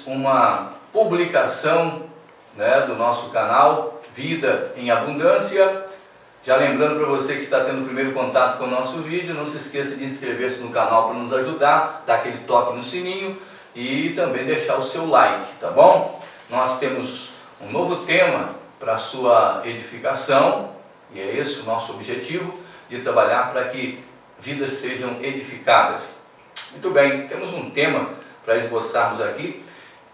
Uma publicação, do nosso canal Vida em Abundância. Já lembrando para você que está tendo o primeiro contato com o nosso vídeo, não se esqueça de inscrever-se no canal para nos ajudar, dar aquele toque no sininho e também deixar o seu like, tá bom? Nós temos um novo tema para a sua edificação e é esse o nosso objetivo, de trabalhar para que vidas sejam edificadas. Muito bem, temos um tema para esboçarmos aqui,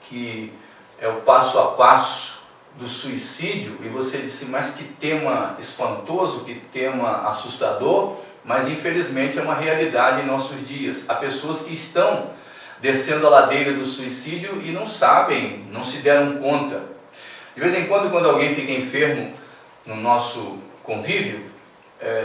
que é o passo a passo do suicídio. E você disse, mas que tema espantoso, que tema assustador, mas infelizmente é uma realidade em nossos dias. Há pessoas que estão descendo a ladeira do suicídio e não sabem, não se deram conta. De vez em quando alguém fica enfermo no nosso convívio,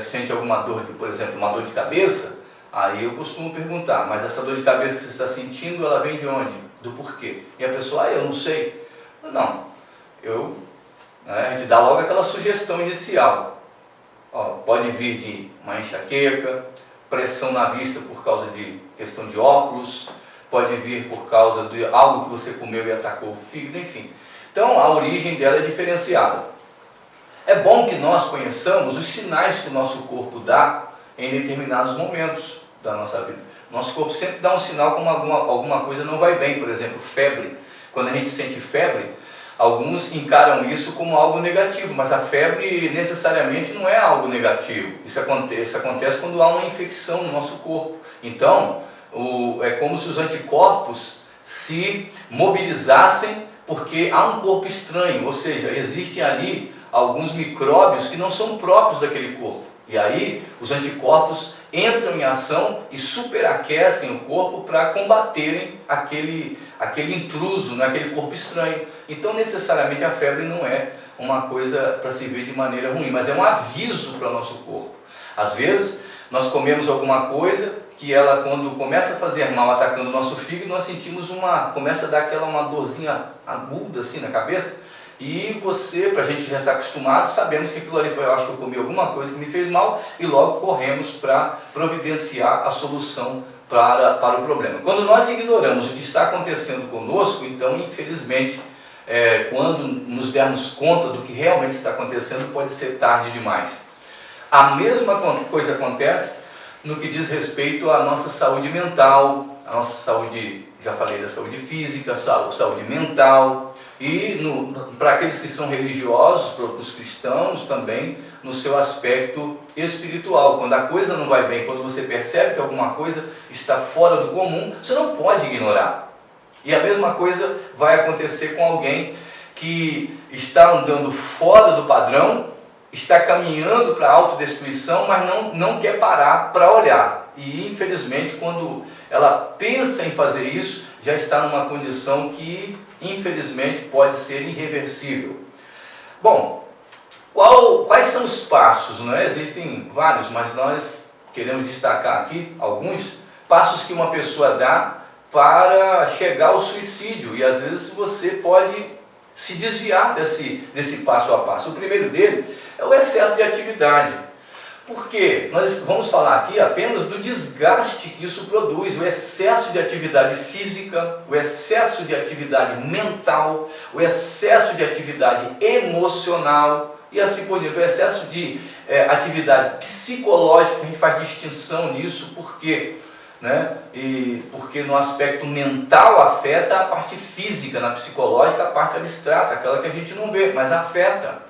sente alguma dor, por exemplo, uma dor de cabeça, aí eu costumo perguntar, mas essa dor de cabeça que você está sentindo, ela vem de onde? Do porquê? E a pessoa, eu não sei. Não, a gente dá logo aquela sugestão inicial. Pode vir de uma enxaqueca, pressão na vista por causa de questão de óculos, pode vir por causa de algo que você comeu e atacou o fígado, enfim. Então a origem dela é diferenciada. É bom que nós conheçamos os sinais que o nosso corpo dá em determinados momentos da nossa vida. Nosso corpo sempre dá um sinal como alguma coisa não vai bem, por exemplo, febre. Quando a gente sente febre, alguns encaram isso como algo negativo, mas a febre necessariamente não é algo negativo. Isso acontece quando há uma infecção no nosso corpo. Então, é como se os anticorpos se mobilizassem porque há um corpo estranho, ou seja, existem ali alguns micróbios que não são próprios daquele corpo. E aí, os anticorpos entram em ação e superaquecem o corpo para combaterem aquele intruso, aquele corpo estranho. Então, necessariamente, a febre não é uma coisa para se ver de maneira ruim, mas é um aviso para o nosso corpo. Às vezes, nós comemos alguma coisa que ela, quando começa a fazer mal, atacando o nosso fígado, nós sentimos começa a dar uma dorzinha aguda assim na cabeça. E você, para a gente já estar acostumado, sabemos que aquilo ali foi, eu acho que eu comi alguma coisa que me fez mal, e logo corremos para providenciar a solução para o problema. Quando nós ignoramos o que está acontecendo conosco, então, infelizmente, quando nos dermos conta do que realmente está acontecendo, pode ser tarde demais. A mesma coisa acontece no que diz respeito à nossa saúde mental, a nossa saúde, já falei da saúde física, saúde mental, e para aqueles que são religiosos, para os cristãos também, no seu aspecto espiritual. Quando a coisa não vai bem, quando você percebe que alguma coisa está fora do comum, você não pode ignorar. E a mesma coisa vai acontecer com alguém que está andando fora do padrão, está caminhando para a autodestruição, mas não quer parar para olhar. E infelizmente, quando ela pensa em fazer isso, já está numa condição que infelizmente pode ser irreversível. Bom, quais são os passos? Existem vários, mas nós queremos destacar aqui alguns passos que uma pessoa dá para chegar ao suicídio. E às vezes você pode se desviar desse passo a passo. O primeiro dele é o excesso de atividade. Porque nós vamos falar aqui apenas do desgaste que isso produz, o excesso de atividade física, o excesso de atividade mental, o excesso de atividade emocional e assim por diante, o excesso de atividade psicológica. A gente faz distinção nisso, por quê? Porque no aspecto mental afeta a parte física, na psicológica a parte abstrata, aquela que a gente não vê, mas afeta.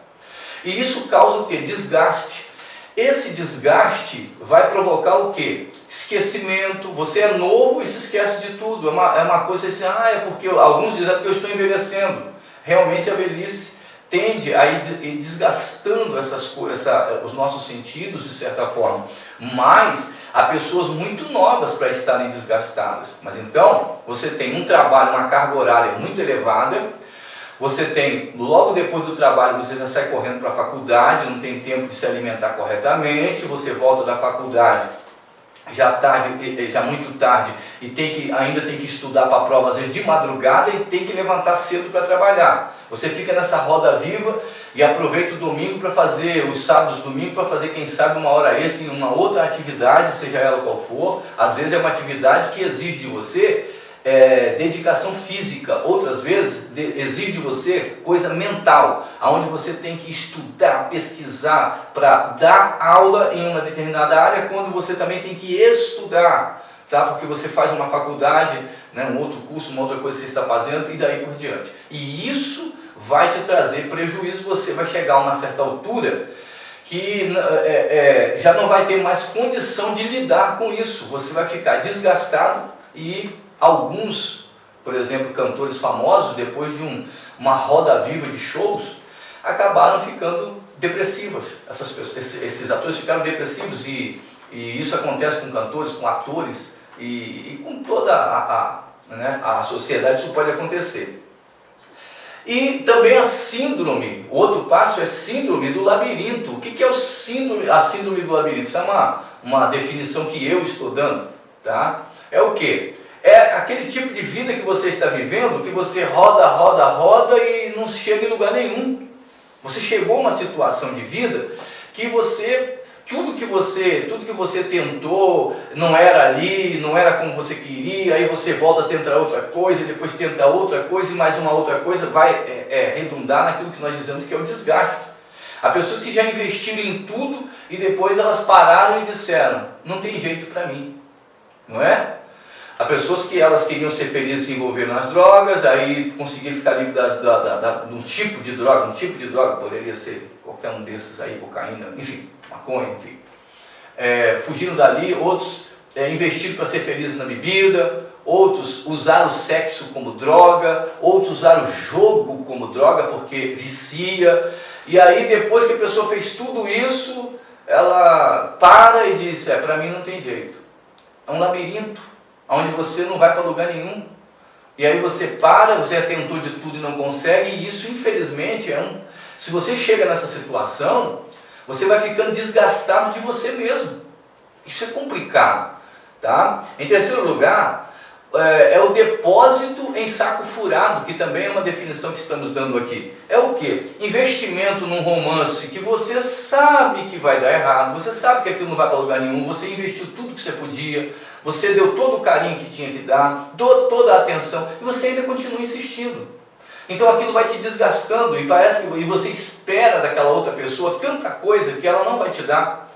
E isso causa o quê? Desgaste. Esse desgaste vai provocar o quê? Esquecimento. Você é novo e se esquece de tudo. É uma coisa assim, porque alguns dizem porque eu estou envelhecendo. Realmente a velhice tende a ir desgastando os nossos sentidos de certa forma. Mas há pessoas muito novas para estarem desgastadas. Mas então, você tem um trabalho, uma carga horária muito elevada. Você tem, logo depois do trabalho, você já sai correndo para a faculdade, não tem tempo de se alimentar corretamente, você volta da faculdade já muito tarde e ainda tem que estudar para a prova, às vezes de madrugada, e tem que levantar cedo para trabalhar. Você fica nessa roda viva e aproveita o domingo para fazer, os sábados e domingos, para fazer, quem sabe, uma hora extra em uma outra atividade, seja ela qual for. Às vezes é uma atividade que exige de você dedicação física, outras vezes exige de você coisa mental, onde você tem que estudar, pesquisar para dar aula em uma determinada área, quando você também tem que estudar, tá? Porque você faz uma faculdade, né, um outro curso, uma outra coisa que você está fazendo e daí por diante. E isso vai te trazer prejuízo, você vai chegar a uma certa altura que já não vai ter mais condição de lidar com isso, você vai ficar desgastado. E alguns, por exemplo, cantores famosos, depois de uma roda viva de shows, acabaram ficando depressivos. Esses atores ficaram depressivos e isso acontece com cantores, com atores e com toda a sociedade, isso pode acontecer. E também a síndrome, o outro passo é síndrome do labirinto. O que é a síndrome do labirinto? Isso é uma definição que eu estou dando, tá? É o quê? É aquele tipo de vida que você está vivendo, que você roda e não chega em lugar nenhum. Você chegou a uma situação de vida que tudo que você tentou não era ali, não era como você queria, aí você volta a tentar outra coisa, depois tenta outra coisa e mais uma outra coisa, vai redundar naquilo que nós dizemos que é o desgaste. Há pessoas que já investiram em tudo e depois elas pararam e disseram, não tem jeito para mim, não é? Há pessoas que elas queriam ser felizes e se envolver nas drogas, aí conseguiram ficar livre de um tipo de droga, poderia ser qualquer um desses aí, cocaína, enfim, maconha, enfim. Fugiram dali, outros investiram para ser felizes na bebida, outros usaram o sexo como droga, outros usaram o jogo como droga porque vicia. E aí depois que a pessoa fez tudo isso, ela para e diz, para mim não tem jeito. É um labirinto, onde você não vai para lugar nenhum. E aí você você tentou de tudo e não consegue, e isso infelizmente se você chega nessa situação, você vai ficando desgastado de você mesmo. Isso é complicado, tá? Em terceiro lugar, é o depósito em saco furado, que também é uma definição que estamos dando aqui. É o quê? Investimento num romance que você sabe que vai dar errado, você sabe que aquilo não vai para lugar nenhum, você investiu tudo que você podia, você deu todo o carinho que tinha que dar, toda a atenção, e você ainda continua insistindo. Então aquilo vai te desgastando e você espera daquela outra pessoa tanta coisa que ela não vai te dar.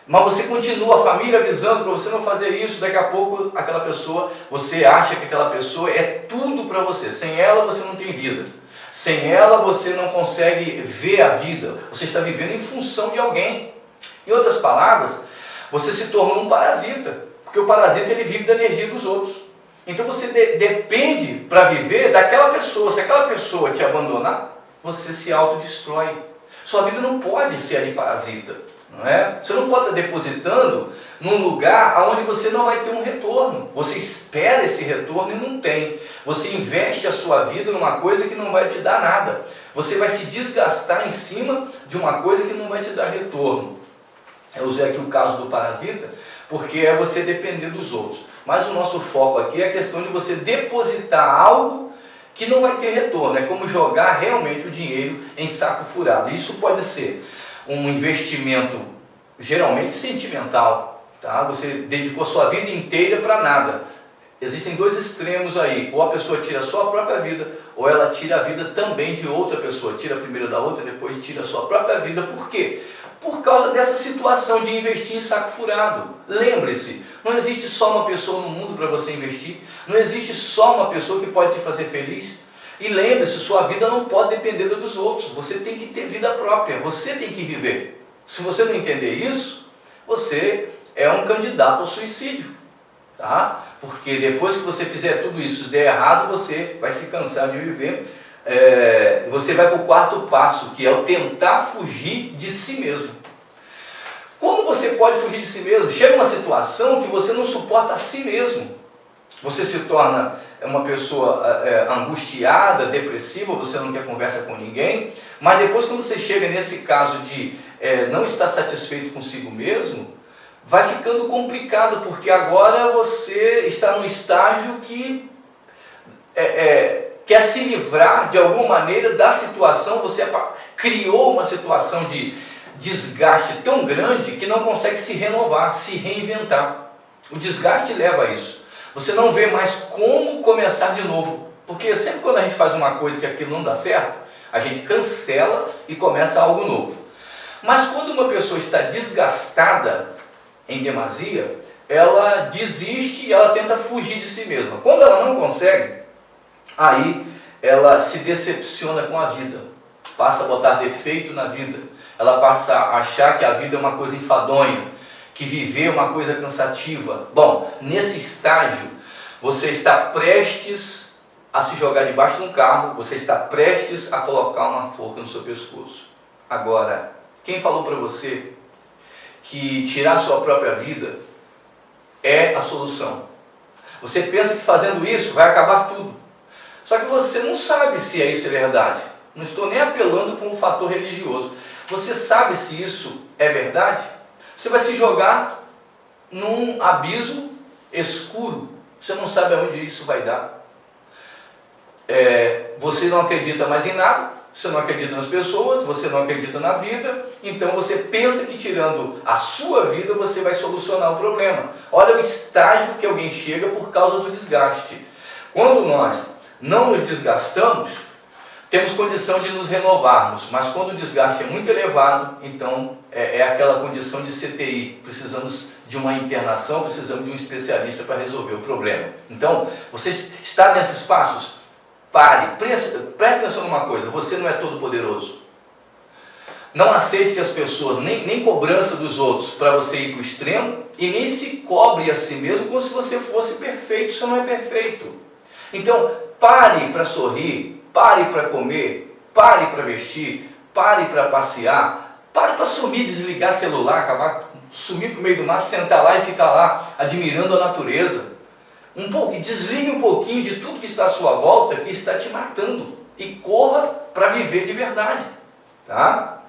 Mas você continua, a família avisando para você não fazer isso, daqui a pouco aquela pessoa, você acha que aquela pessoa é tudo para você. Sem ela você não tem vida. Sem ela você não consegue ver a vida. Você está vivendo em função de alguém. Em outras palavras, você se tornou um parasita. Porque o parasita ele vive da energia dos outros. Então você depende para viver daquela pessoa. Se aquela pessoa te abandonar, você se autodestrói. Sua vida não pode ser ali parasita. Não é? Você não pode estar depositando num lugar onde você não vai ter um retorno. Você espera esse retorno e não tem. Você investe a sua vida numa coisa que não vai te dar nada. Você vai se desgastar em cima de uma coisa que não vai te dar retorno. Eu usei aqui o caso do parasita, porque é você depender dos outros. Mas o nosso foco aqui é a questão de você depositar algo que não vai ter retorno. É como jogar realmente o dinheiro em saco furado. Isso pode ser um investimento geralmente sentimental, tá? Você dedicou sua vida inteira para nada. Existem dois extremos aí, ou a pessoa tira a sua própria vida, ou ela tira a vida também de outra pessoa, tira primeiro da outra, depois tira a sua própria vida. Por quê? Por causa dessa situação de investir em saco furado. Lembre-se, não existe só uma pessoa no mundo para você investir, não existe só uma pessoa que pode te fazer feliz. E lembre-se, sua vida não pode depender dos outros, você tem que ter vida própria, você tem que viver. Se você não entender isso, você é um candidato ao suicídio, tá? Porque depois que você fizer tudo isso e der errado, você vai se cansar de viver. Você vai para o quarto passo, que é o tentar fugir de si mesmo. Como você pode fugir de si mesmo? Chega uma situação que você não suporta a si mesmo. Você se torna uma pessoa angustiada, depressiva, você não quer conversa com ninguém, mas depois quando você chega nesse caso de não estar satisfeito consigo mesmo, vai ficando complicado, porque agora você está num estágio que quer se livrar de alguma maneira da situação, você criou uma situação de desgaste tão grande que não consegue se renovar, se reinventar. O desgaste leva a isso. Você não vê mais como começar de novo. Porque sempre quando a gente faz uma coisa que aquilo não dá certo, a gente cancela e começa algo novo. Mas quando uma pessoa está desgastada em demasia, ela desiste e ela tenta fugir de si mesma. Quando ela não consegue, aí ela se decepciona com a vida, passa a botar defeito na vida, ela passa a achar que a vida é uma coisa enfadonha, que viver é uma coisa cansativa. Bom, nesse estágio, você está prestes a se jogar debaixo de um carro, você está prestes a colocar uma forca no seu pescoço. Agora, quem falou para você que tirar sua própria vida é a solução? Você pensa que fazendo isso vai acabar tudo. Só que você não sabe se isso é verdade. Não estou nem apelando para um fator religioso. Você sabe se isso é verdade? Você vai se jogar num abismo escuro. Você não sabe aonde isso vai dar. Você não acredita mais em nada. Você não acredita nas pessoas, você não acredita na vida, então você pensa que tirando a sua vida você vai solucionar o problema. Olha o estágio que alguém chega por causa do desgaste. Quando nós não nos desgastamos, temos condição de nos renovarmos, mas quando o desgaste é muito elevado, então é aquela condição de CTI, precisamos de uma internação, precisamos de um especialista para resolver o problema. Então, você está nesses passos? Pare, preste atenção numa coisa, você não é todo poderoso. Não aceite que as pessoas, nem cobrança dos outros para você ir para o extremo, e nem se cobre a si mesmo como se você fosse perfeito, você não é perfeito. Então, pare para sorrir, pare para comer, pare para vestir, pare para passear, pare para sumir, desligar celular, acabar, sumir para o meio do mato, sentar lá e ficar lá admirando a natureza. Desligue um pouquinho de tudo que está à sua volta, que está te matando, e corra para viver de verdade, tá?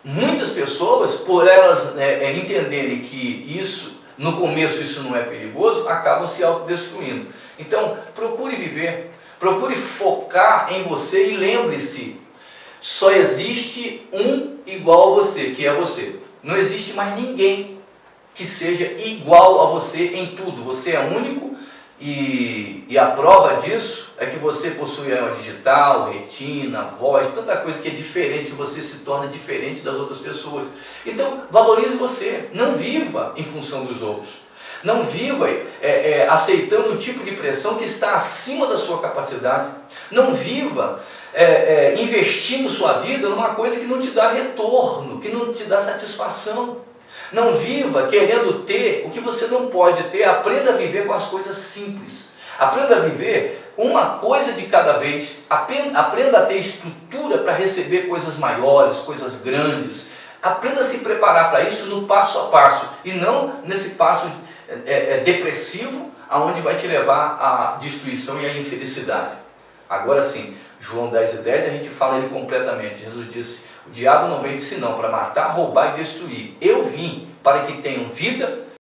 Muitas pessoas, por elas entenderem que isso, no começo isso não é perigoso, acabam se autodestruindo. Então, procure viver, procure focar em você e lembre-se, só existe um igual a você, que é você. Não existe mais ninguém que seja igual a você em tudo. Você é único e a prova disso é que você possui a digital, retina, voz, tanta coisa que é diferente, que você se torna diferente das outras pessoas. Então, valorize você, não viva em função dos outros. Não viva aceitando um tipo de pressão que está acima da sua capacidade. Não viva investindo sua vida numa coisa que não te dá retorno, que não te dá satisfação. Não viva querendo ter o que você não pode ter. Aprenda a viver com as coisas simples. Aprenda a viver uma coisa de cada vez. Aprenda a ter estrutura para receber coisas maiores, coisas grandes. Aprenda a se preparar para isso no passo a passo. E não nesse passo depressivo, aonde vai te levar à destruição e à infelicidade. Agora sim, João 10:10, a gente fala ele completamente. Jesus disse: o diabo não veio senão para matar, roubar e destruir. Eu vim para que tenham vida